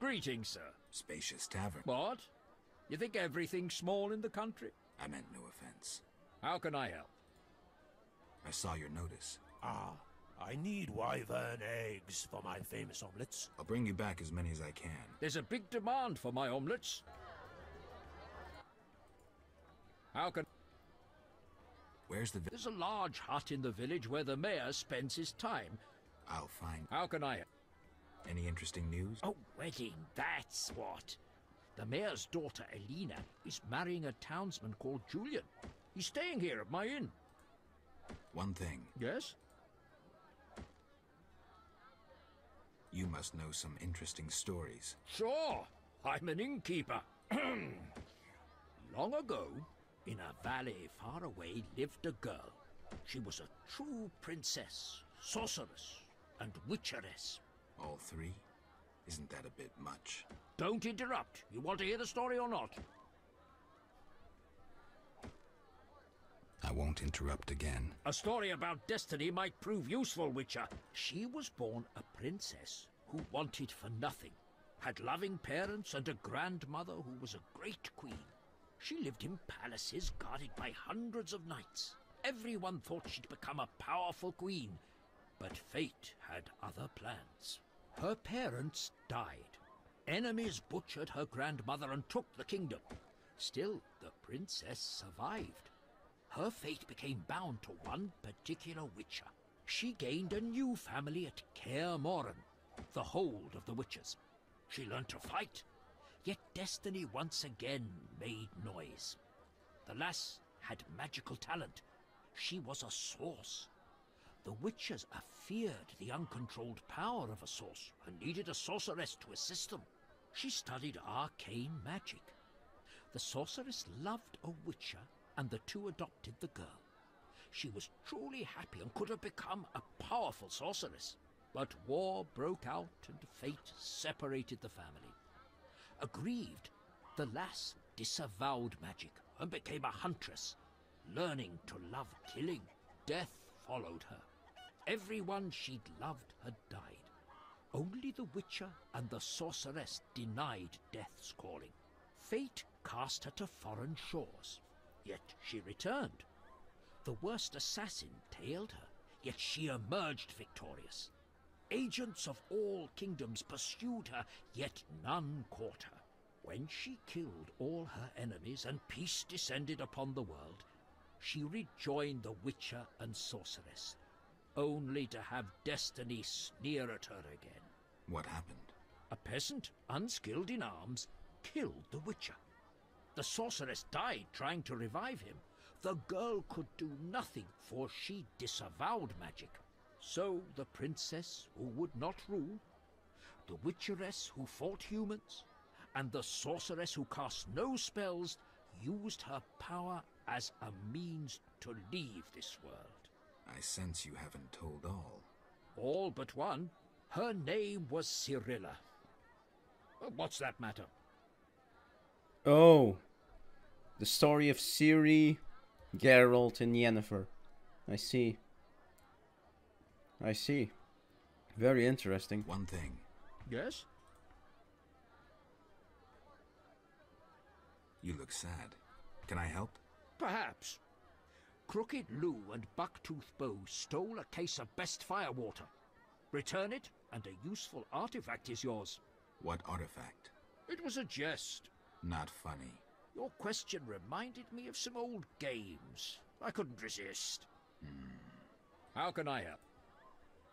Greetings, sir. Spacious tavern. What? You think everything's small in the country? I meant no offense. How can I help? I saw your notice. Ah, I need wyvern eggs for my famous omelets. I'll bring you back as many as I can. There's a big demand for my omelets. How can... Where's the... There's a large hut in the village where the mayor spends his time. I'll find... How can I... Any interesting news? Oh, wedding, that's what. The mayor's daughter, Elena, is marrying a townsman called Julian. He's staying here at my inn. One thing. Yes? You must know some interesting stories. Sure. I'm an innkeeper. Long ago, in a valley far away, lived a girl. She was a true princess, sorceress, and witcheress. All three? Isn't that a bit much? Don't interrupt. You want to hear the story or not? I won't interrupt again. A story about destiny might prove useful, Witcher. She was born a princess who wanted for nothing, had loving parents and a grandmother who was a great queen. She lived in palaces guarded by hundreds of knights. Everyone thought she'd become a powerful queen, but fate had other plans. Her parents died. Enemies butchered her grandmother and took the kingdom. Still, the princess survived. Her fate became bound to one particular witcher. She gained a new family at Kaer Morhen, the hold of the witches. She learned to fight, yet destiny once again made noise. The lass had magical talent. She was a source. The witches feared the uncontrolled power of a source and needed a sorceress to assist them. She studied arcane magic. The sorceress loved a witcher, and the two adopted the girl. She was truly happy and could have become a powerful sorceress. But war broke out and fate separated the family. Aggrieved, the lass disavowed magic and became a huntress, learning to love killing. Death followed her. Everyone she'd loved had died. Only the witcher and the sorceress denied death's calling. Fate cast her to foreign shores, yet she returned. The worst assassin tailed her, yet she emerged victorious. Agents of all kingdoms pursued her, yet none caught her. When she killed all her enemies and peace descended upon the world, she rejoined the witcher and sorceress, only to have destiny sneer at her again. What happened? A peasant, unskilled in arms, killed the witcher. The sorceress died trying to revive him. The girl could do nothing, for she disavowed magic. So the princess who would not rule, the witcheress who fought humans, and the sorceress who cast no spells used her power as a means to leave this world. I sense you haven't told all. All but one. Her name was Cirilla. What's that matter? Oh, the story of Ciri, Geralt, and Yennefer. I see. I see. Very interesting. One thing. Yes? You look sad. Can I help? Perhaps. Crooked Lou and Bucktooth Bow stole a case of best firewater. Return it, and a useful artifact is yours. What artifact? It was a jest. Not funny. Your question reminded me of some old games. I couldn't resist. How can I help?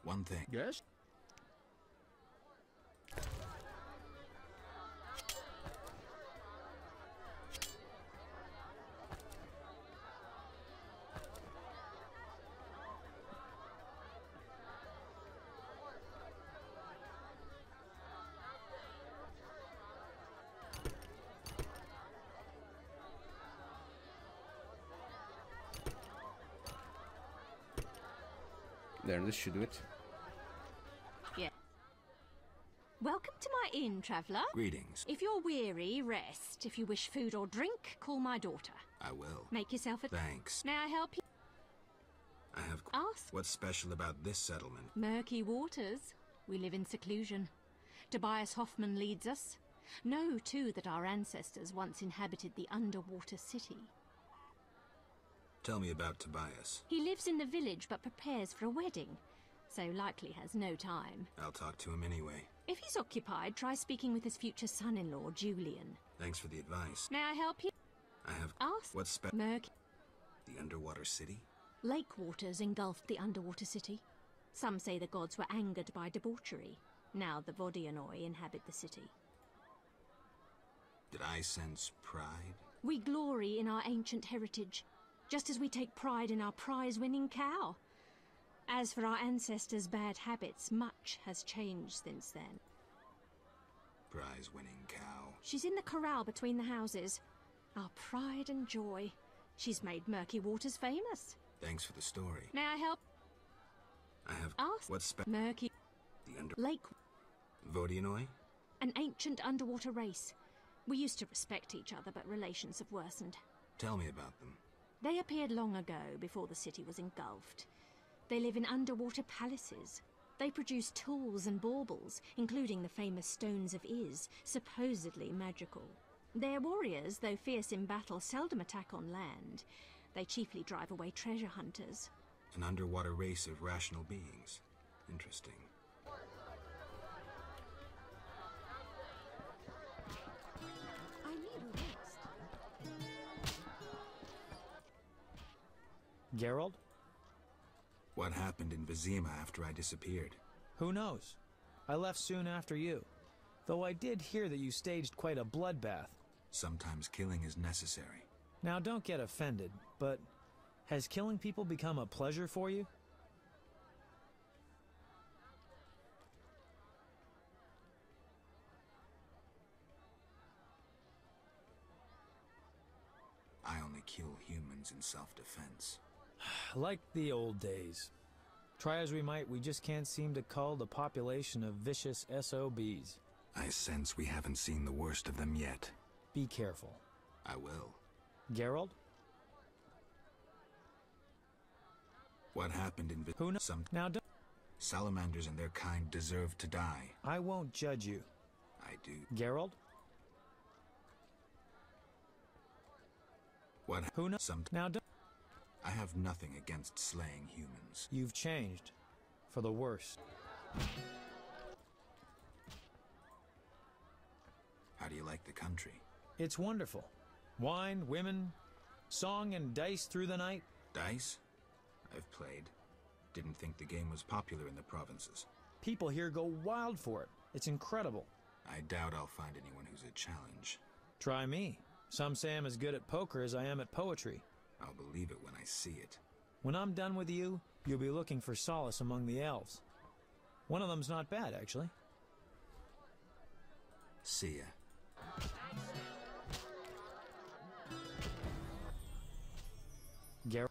One thing. Yes? There, this should do it. Yeah. Welcome to my inn, traveller. Greetings. If you're weary, rest. If you wish food or drink, call my daughter. I will. Make yourself at... Thanks. May I help you? I have... Ask. What's special about this settlement? Murky waters. We live in seclusion. Tobias Hoffman leads us. Know, too, that our ancestors once inhabited the underwater city. Tell me about Tobias. He lives in the village but prepares for a wedding, so likely has no time. I'll talk to him anyway. If he's occupied, try speaking with his future son-in-law, Julian. Thanks for the advice. May I help you? I have... Ask. What's Murky. The underwater city? Lake waters engulfed the underwater city. Some say the gods were angered by debauchery. Now the Vodianoi inhabit the city. Did I sense pride? We glory in our ancient heritage, just as we take pride in our prize-winning cow. As for our ancestors' bad habits, much has changed since then. Prize-winning cow. She's in the corral between the houses. Our pride and joy. She's made Murky Waters famous. Thanks for the story. May I help? I have... Ask. What's Murky... The Lake... Vodianoi? An ancient underwater race. We used to respect each other, but relations have worsened. Tell me about them. They appeared long ago, before the city was engulfed. They live in underwater palaces. They produce tools and baubles, including the famous Stones of Iz, supposedly magical. Their warriors, though fierce in battle, seldom attack on land. They chiefly drive away treasure hunters. An underwater race of rational beings. Interesting. I need a rest. Geralt? What happened in Vizima after I disappeared? Who knows? I left soon after you. Though I did hear that you staged quite a bloodbath. Sometimes killing is necessary. Now don't get offended, but has killing people become a pleasure for you? I only kill humans in self-defense. Like the old days. Try as we might, we just can't seem to cull the population of vicious SOBs. I sense we haven't seen the worst of them yet. Be careful. I will. Geralt? What happened in Who knows? Now don't... Salamanders and their kind deserve to die. I won't judge you. I do. Geralt? What Who knows? Now don't... I have nothing against slaying humans. You've changed. For the worse. How do you like the country? It's wonderful. Wine, women, song and dice through the night. Dice? I've played. Didn't think the game was popular in the provinces. People here go wild for it. It's incredible. I doubt I'll find anyone who's a challenge. Try me. Some say I'm as good at poker as I am at poetry. I'll believe it when I see it. When I'm done with you, you'll be looking for solace among the elves. One of them's not bad, actually. See ya. Geralt?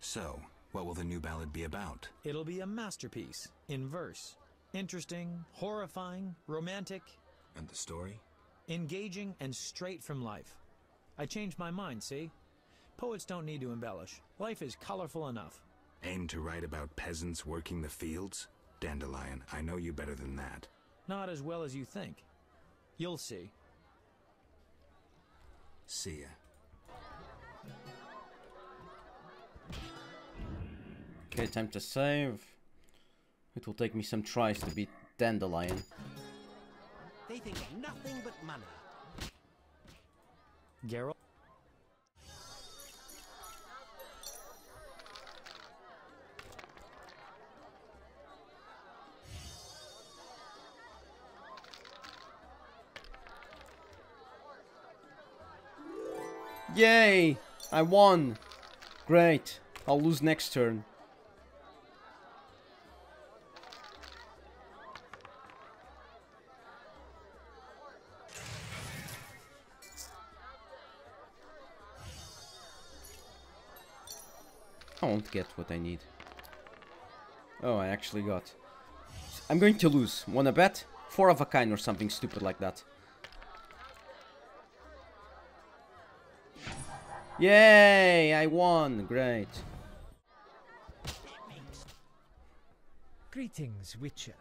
So, what will the new ballad be about? It'll be a masterpiece, in verse. Interesting, horrifying, romantic. And the story? Engaging and straight from life. I changed my mind, see? Poets don't need to embellish. Life is colorful enough. Aim to write about peasants working the fields? Dandelion, I know you better than that. Not as well as you think. You'll see. See ya. Okay, time to save. It will take me some tries to beat Dandelion. They think of nothing but money. Geralt? Yay! I won! Great. I'll lose next turn. I won't get what I need. Oh, I actually got. I'm going to lose. Wanna bet? 4 of a kind or something stupid like that. Yay! I won! Great. Greetings, Witcher.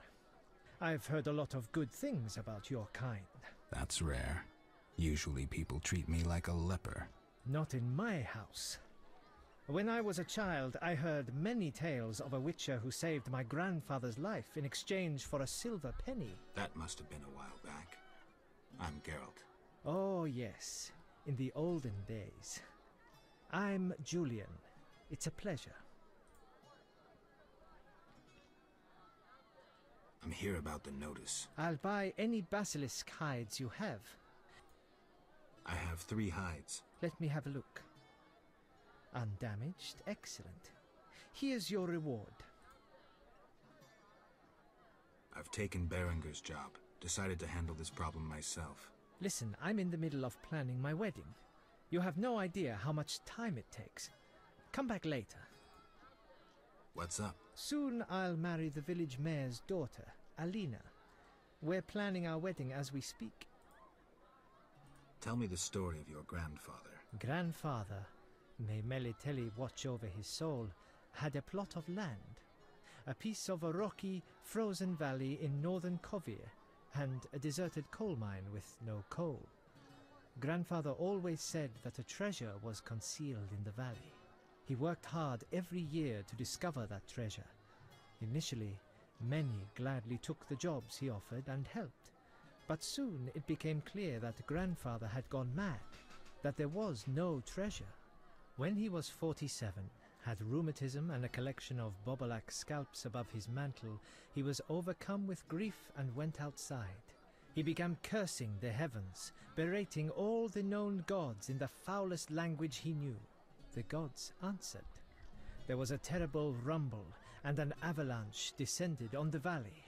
I've heard a lot of good things about your kind. That's rare. Usually people treat me like a leper. Not in my house. When I was a child, I heard many tales of a witcher who saved my grandfather's life in exchange for a silver penny. That must have been a while back. I'm Geralt. Oh, yes. In the olden days. I'm Julian. It's a pleasure. I'm here about the notice. I'll buy any basilisk hides you have. I have 3 hides. Let me have a look. Undamaged? Excellent. Here's your reward. I've taken Berenger's job. Decided to handle this problem myself. Listen, I'm in the middle of planning my wedding. You have no idea how much time it takes. Come back later. What's up? Soon I'll marry the village mayor's daughter, Alina. We're planning our wedding as we speak. Tell me the story of your grandfather. Grandfather, may Melitele watch over his soul, had a plot of land. A piece of a rocky, frozen valley in northern Kovir, and a deserted coal mine with no coal. Grandfather always said that a treasure was concealed in the valley. He worked hard every year to discover that treasure. Initially, many gladly took the jobs he offered and helped. But soon it became clear that Grandfather had gone mad, that there was no treasure. When he was 47, had rheumatism and a collection of Bobolak scalps above his mantle, he was overcome with grief and went outside. He began cursing the heavens, berating all the known gods in the foulest language he knew. The gods answered. There was a terrible rumble, and an avalanche descended on the valley.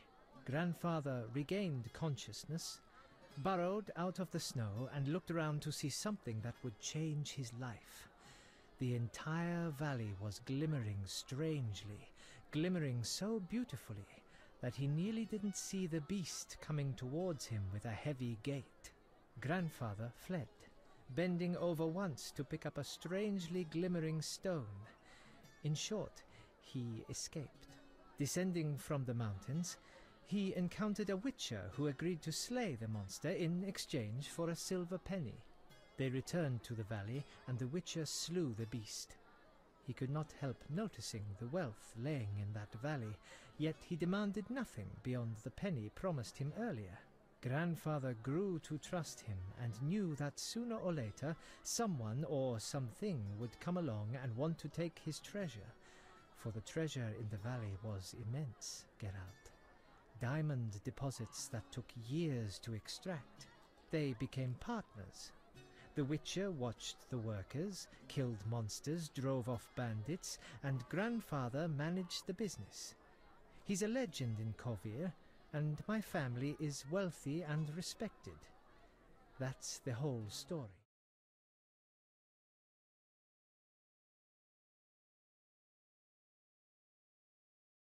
Grandfather regained consciousness, burrowed out of the snow, and looked around to see something that would change his life. The entire valley was glimmering strangely, glimmering so beautifully that he nearly didn't see the beast coming towards him with a heavy gait. Grandfather fled, bending over once to pick up a strangely glimmering stone. In short, he escaped. Descending from the mountains, he encountered a witcher who agreed to slay the monster in exchange for a silver penny. They returned to the valley, and the witcher slew the beast. He could not help noticing the wealth laying in that valley, yet he demanded nothing beyond the penny promised him earlier. Grandfather grew to trust him and knew that sooner or later someone or something would come along and want to take his treasure, for the treasure in the valley was immense, Geralt. Diamond deposits that took years to extract. They became partners. The Witcher watched the workers, killed monsters, drove off bandits, and Grandfather managed the business. He's a legend in Kovir, and my family is wealthy and respected. That's the whole story.